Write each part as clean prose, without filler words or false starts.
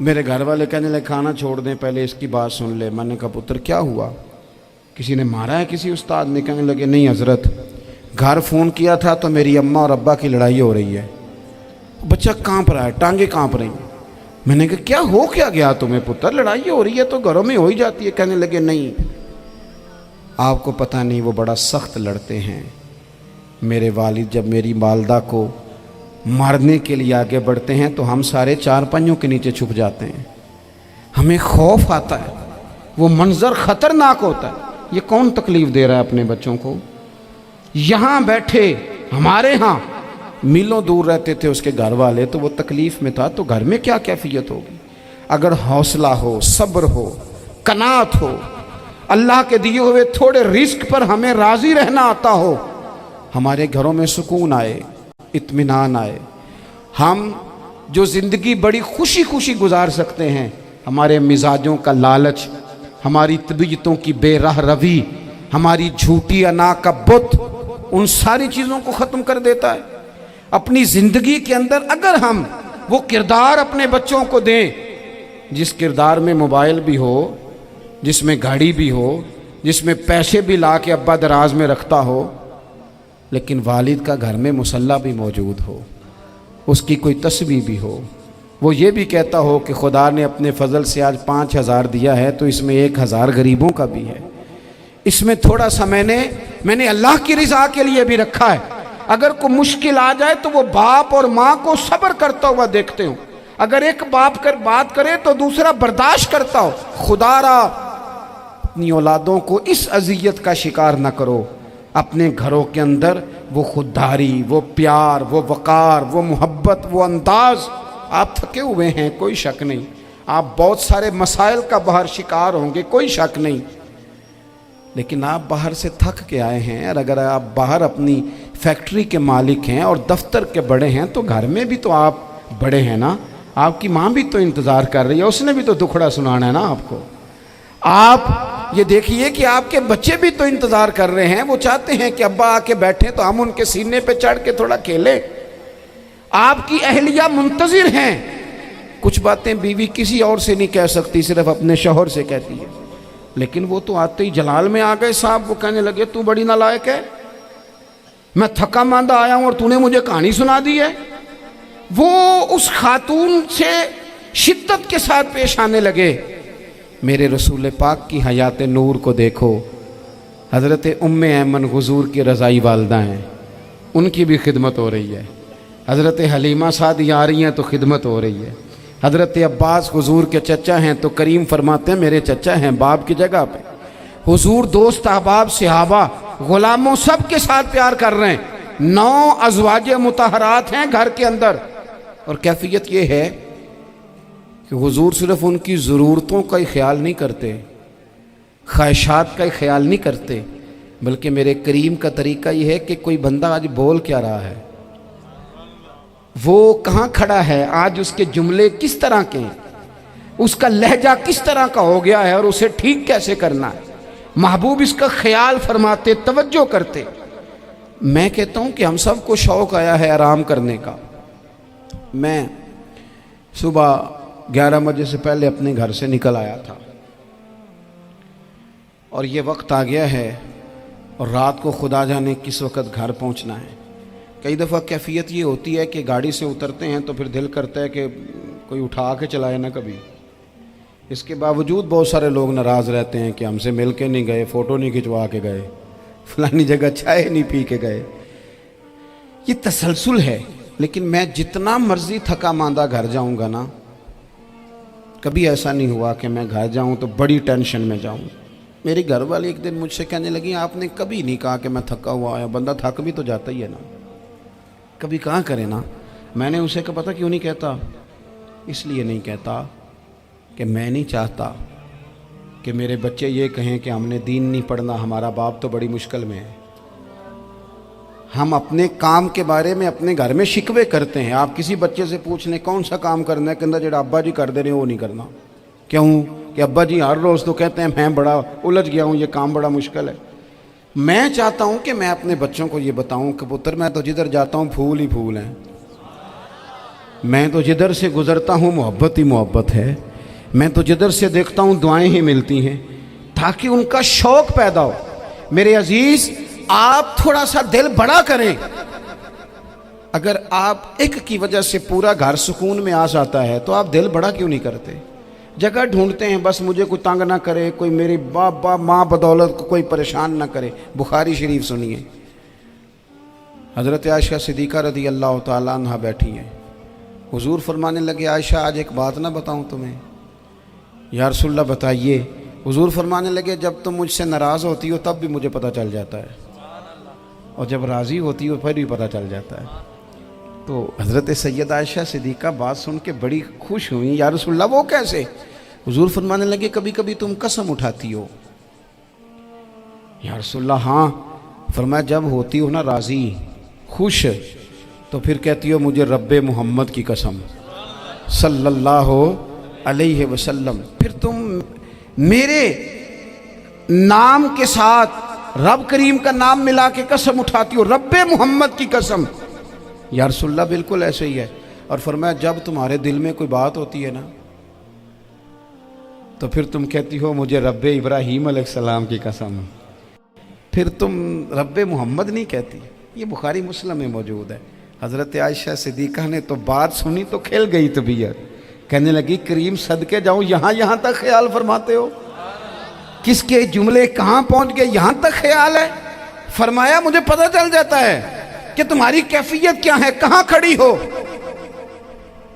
میرے گھر والے کہنے لگے کھانا چھوڑ دیں پہلے اس کی بات سن لے. میں نے کہا پتر کیا ہوا, کسی نے مارا ہے کسی استاد نے؟ کہنے لگے نہیں حضرت, گھر فون کیا تھا تو میری اماں اور ابا کی لڑائی ہو رہی ہے. بچہ کانپ رہا ہے, ٹانگیں کانپ رہی ہیں. میں نے کہا کیا ہو کیا گیا تمہیں پتر, لڑائی ہو رہی ہے تو گھروں میں ہو ہی جاتی ہے. کہنے لگے نہیں آپ کو پتہ نہیں وہ بڑا سخت لڑتے ہیں. میرے والد جب میری والدہ کو مارنے کے لیے آگے بڑھتے ہیں تو ہم سارے چار پنجوں کے نیچے چھپ جاتے ہیں, ہمیں خوف آتا ہے, وہ منظر خطرناک ہوتا ہے. یہ کون تکلیف دے رہا ہے اپنے بچوں کو؟ یہاں بیٹھے ہمارے ہاں میلوں دور رہتے تھے اس کے گھر والے, تو وہ تکلیف میں تھا, تو گھر میں کیا کیفیت ہوگی؟ اگر حوصلہ ہو, صبر ہو, قناعت ہو, اللہ کے دیے ہوئے تھوڑے رزق پر ہمیں راضی رہنا آتا ہو, ہمارے گھروں میں سکون آئے, اطمینان آئے, ہم جو زندگی بڑی خوشی خوشی گزار سکتے ہیں. ہمارے مزاجوں کا لالچ, ہماری طبیعتوں کی بے راہ روی, ہماری جھوٹی انا کا بت, ان ساری چیزوں کو ختم کر دیتا ہے. اپنی زندگی کے اندر اگر ہم وہ کردار اپنے بچوں کو دیں جس کردار میں موبائل بھی ہو, جس میں گاڑی بھی ہو, جس میں پیسے بھی لا کے ابا دراز میں رکھتا ہو, لیکن والد کا گھر میں مصلی بھی موجود ہو, اس کی کوئی تسبیح بھی ہو, وہ یہ بھی کہتا ہو کہ خدا نے اپنے فضل سے آج 5,000 دیا ہے تو اس میں 1,000 غریبوں کا بھی ہے, اس میں تھوڑا سا میں نے اللہ کی رضا کے لیے بھی رکھا ہے. اگر کوئی مشکل آ جائے تو وہ باپ اور ماں کو صبر کرتا ہوا دیکھتے ہوں. اگر ایک باپ کر بات کرے تو دوسرا برداشت کرتا ہو. خدا را اپنی اولادوں کو اس اذیت کا شکار نہ کرو. اپنے گھروں کے اندر وہ خودداری, وہ پیار, وہ وقار, وہ محبت, وہ انداز. آپ تھکے ہوئے ہیں کوئی شک نہیں, آپ بہت سارے مسائل کا باہر شکار ہوں گے کوئی شک نہیں, لیکن آپ باہر سے تھک کے آئے ہیں. اور اگر آپ باہر اپنی فیکٹری کے مالک ہیں اور دفتر کے بڑے ہیں تو گھر میں بھی تو آپ بڑے ہیں نا. آپ کی ماں بھی تو انتظار کر رہی ہے, اس نے بھی تو دکھڑا سنانا ہے نا آپ کو. آپ یہ دیکھیے کہ آپ کے بچے بھی تو انتظار کر رہے ہیں, وہ چاہتے ہیں کہ ابا آ کے بیٹھیں تو ہم ان کے سینے پہ چڑھ کے تھوڑا کھیلیں. آپ کی اہلیہ منتظر ہیں. کچھ باتیں بیوی کسی اور سے نہیں کہہ سکتی, صرف اپنے شوہر سے کہتی ہے, لیکن وہ تو آتے ہی جلال میں آ گئے صاحب. وہ کہنے لگے تو بڑی نالائق ہے, میں تھکا ماندہ آیا ہوں اور تو نے مجھے کہانی سنا دی ہے. وہ اس خاتون سے شدت کے ساتھ پیش آنے لگے. میرے رسول پاک کی حیات نور کو دیکھو, حضرت ام ایمن حضور کی رضائی والدہ ہیں, ان کی بھی خدمت ہو رہی ہے. حضرت حلیمہ سعدی آ رہی ہیں تو خدمت ہو رہی ہے. حضرت عباس حضور کے چچا ہیں تو کریم فرماتے ہیں میرے چچا ہیں باپ کی جگہ پہ. حضور دوست احباب صحابہ غلاموں سب کے ساتھ پیار کر رہے ہیں. 9 ازواج مطہرات ہیں گھر کے اندر, اور کیفیت یہ ہے کہ حضور صرف ان کی ضرورتوں کا ہی خیال نہیں کرتے, خواہشات کا ہی خیال نہیں کرتے, بلکہ میرے کریم کا طریقہ یہ ہے کہ کوئی بندہ آج بول کیا رہا ہے, وہ کہاں کھڑا ہے آج, اس کے جملے کس طرح کے ہیں, اس کا لہجہ کس طرح کا ہو گیا ہے اور اسے ٹھیک کیسے کرنا ہے. محبوب اس کا خیال فرماتے, توجہ کرتے. میں کہتا ہوں کہ ہم سب کو شوق آیا ہے آرام کرنے کا. میں صبح 11 بجے سے پہلے اپنے گھر سے نکل آیا تھا, اور یہ وقت آ گیا ہے اور رات کو خدا جانے کس وقت گھر پہنچنا ہے. کئی دفعہ کیفیت یہ ہوتی ہے کہ گاڑی سے اترتے ہیں تو پھر دل کرتا ہے کہ کوئی اٹھا کے چلائے نہ کبھی. اس کے باوجود بہت سارے لوگ ناراض رہتے ہیں کہ ہم سے مل کے نہیں گئے, فوٹو نہیں کھنچوا کے گئے, فلانی جگہ چائے نہیں پی کے گئے. یہ تسلسل ہے. لیکن میں جتنا مرضی تھکا ماندہ گھر جاؤں گا نا, کبھی ایسا نہیں ہوا کہ میں گھر جاؤں تو بڑی ٹینشن میں جاؤں. میری گھر والی ایک دن مجھ سے کہنے لگی آپ نے کبھی نہیں کہا کہ میں تھکا ہوا آیا. بندہ تھک بھی تو جاتا ہی ہے نا, کبھی کہاں کرے نا. میں نے اسے کہا پتہ کیوں نہیں کہتا, اس لیے نہیں کہتا کہ میں نہیں چاہتا کہ میرے بچے یہ کہیں کہ ہم نے دین نہیں پڑھنا, ہمارا باپ تو بڑی مشکل میں ہے. ہم اپنے کام کے بارے میں اپنے گھر میں شکوے کرتے ہیں. آپ کسی بچے سے پوچھ لیں کون سا کام کرنا ہے, کہ اندر جڑا ابا جی کر دے رہے ہیں وہ نہیں کرنا. کیوں کہ ابا جی ہر روز تو کہتے ہیں میں بڑا الجھ گیا ہوں, یہ کام بڑا مشکل ہے. میں چاہتا ہوں کہ میں اپنے بچوں کو یہ بتاؤں کہ پتر میں تو جدھر جاتا ہوں پھول ہی پھول ہیں. میں تو جدھر سے گزرتا ہوں محبت ہی محبت ہے، میں تو جدھر سے دیکھتا ہوں دعائیں ہی ملتی ہیں، تاکہ ان کا شوق پیدا ہو۔ میرے عزیز، آپ تھوڑا سا دل بڑا کریں۔ اگر آپ ایک کی وجہ سے پورا گھر سکون میں آ جاتا ہے تو آپ دل بڑا کیوں نہیں کرتے؟ جگہ ڈھونڈتے ہیں بس مجھے کوئی تنگ نہ کرے، کوئی میری باپ ماں بدولت کو کوئی پریشان نہ کرے۔ بخاری شریف سنیے، حضرت عائشہ صدیقہ رضی اللہ تعالیٰ عنہ بیٹھی ہیں، حضور فرمانے لگے عائشہ آج ایک بات نہ بتاؤں تمہیں؟ یا رسول اللہ بتائیے۔ حضور فرمانے لگے جب تم مجھ سے ناراض ہوتی ہو تب بھی مجھے پتہ چل جاتا ہے، اور جب راضی ہوتی ہو پھر بھی پتہ چل جاتا ہے۔ تو حضرت سیدہ عائشہ صدیقہ بات سن کے بڑی خوش ہوئیں، یا رسول اللہ وہ کیسے؟ حضور فرمانے لگے کبھی کبھی تم قسم اٹھاتی ہو۔ یا رسول اللہ ہاں۔ فرمایا جب ہوتی ہو نا راضی، خوش، تو پھر کہتی ہو مجھے رب محمد کی قسم صلی اللہ علیہ وسلم، پھر تم میرے نام کے ساتھ رب کریم کا نام ملا کے قسم اٹھاتی ہو، رب محمد کی قسم۔ یا رسول اللہ بالکل ایسے ہی ہے۔ اور فرمایا جب تمہارے دل میں کوئی بات ہوتی ہے نا تو پھر تم کہتی ہو مجھے رب ابراہیم علیہ السلام کی قسم، پھر تم رب محمد نہیں کہتی۔ یہ بخاری مسلم میں موجود ہے۔ حضرت عائشہ صدیقہ نے تو بات سنی تو کھل گئی طبیعت، کہنے لگی کریم صدقے جاؤں، یہاں تک خیال فرماتے ہو؟ کس کے جملے کہاں پہنچ گئے، یہاں تک خیال ہے؟ فرمایا مجھے پتہ چل جاتا ہے کہ تمہاری کیفیت کیا ہے، کہاں کھڑی ہو۔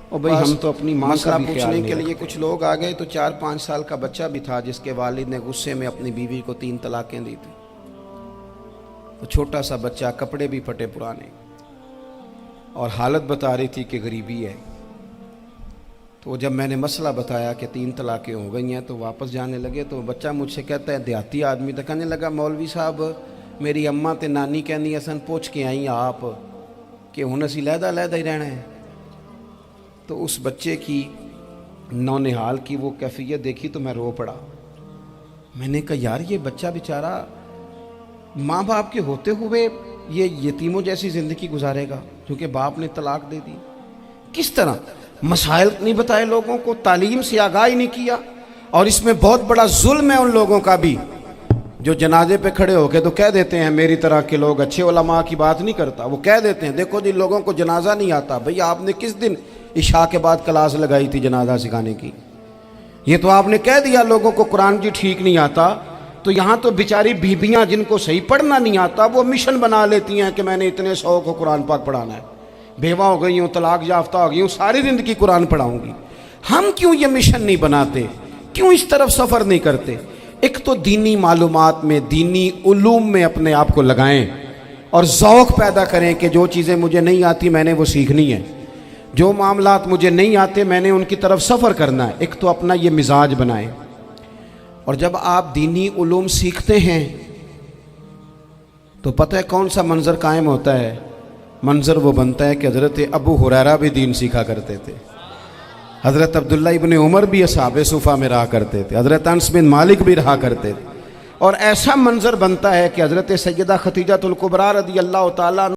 اور بھئی ہم تو اپنی ماں کا بھی پوچھنے کے لیے کچھ لوگ آ گئے تو 4-5 سال کا بچہ بھی تھا جس کے والد نے غصے میں اپنی بیوی کو 3 طلاقیں دی تھی۔ تو چھوٹا سا بچہ، کپڑے بھی پھٹے پرانے، اور حالت بتا رہی تھی کہ غریبی ہے۔ تو جب میں نے مسئلہ بتایا کہ 3 طلاقیں ہو گئی ہیں تو واپس جانے لگے، تو بچہ مجھ سے کہتا ہے دیہاتی آدمی تو کہنے لگا مولوی صاحب میری اماں تے نانی کہنی اسن پوچھ کے آئی آپ کہ ہن اسی لہدا ہی رہنا ہے۔ تو اس بچے کی نونہال کی وہ کیفیت دیکھی تو میں رو پڑا۔ میں نے کہا یار یہ بچہ بیچارہ ماں باپ کے ہوتے ہوئے یہ یتیموں جیسی زندگی گزارے گا کیونکہ باپ نے طلاق دے دی؟ کس طرح مسائل نہیں بتائے لوگوں کو، تعلیم سے آگاہی نہیں کیا۔ اور اس میں بہت بڑا ظلم ہے ان لوگوں کا بھی جو جنازے پہ کھڑے ہو کے تو کہہ دیتے ہیں میری طرح کے لوگ، اچھے علماء کی بات نہیں کرتا، وہ کہہ دیتے ہیں دیکھو جن لوگوں کو جنازہ نہیں آتا۔ بھئی آپ نے کس دن عشاء کے بعد کلاس لگائی تھی جنازہ سکھانے کی؟ یہ تو آپ نے کہہ دیا لوگوں کو قرآن جی ٹھیک نہیں آتا، تو یہاں تو بیچاری بیویاں جن کو صحیح پڑھنا نہیں آتا وہ مشن بنا لیتی ہیں کہ میں نے اتنے 100 کو قرآن پاک پڑھانا ہے، بیوہ ہو گئی ہوں، طلاق یافتہ ہو گئی ہوں، ساری زندگی قرآن پڑھاؤں گی۔ ہم کیوں یہ مشن نہیں بناتے؟ کیوں اس طرف سفر نہیں کرتے؟ ایک تو دینی معلومات میں، دینی علوم میں اپنے آپ کو لگائیں اور ذوق پیدا کریں کہ جو چیزیں مجھے نہیں آتی میں نے وہ سیکھنی ہے، جو معاملات مجھے نہیں آتے میں نے ان کی طرف سفر کرنا ہے۔ ایک تو اپنا یہ مزاج بنائیں۔ اور جب آپ دینی علوم سیکھتے ہیں تو پتہ ہے کون سا منظر قائم ہوتا ہے؟ منظر وہ بنتا ہے کہ حضرت ابو ہریرہ بھی دین سیکھا کرتے تھے، حضرت عبداللہ ابن عمر بھی اصحاب صفہ میں رہا کرتے تھے، حضرت انس بن مالک بھی رہا کرتے تھے، اور ایسا منظر بنتا ہے کہ حضرت سیدہ خدیجہ الکبریٰ رضی اللہ تعالیٰ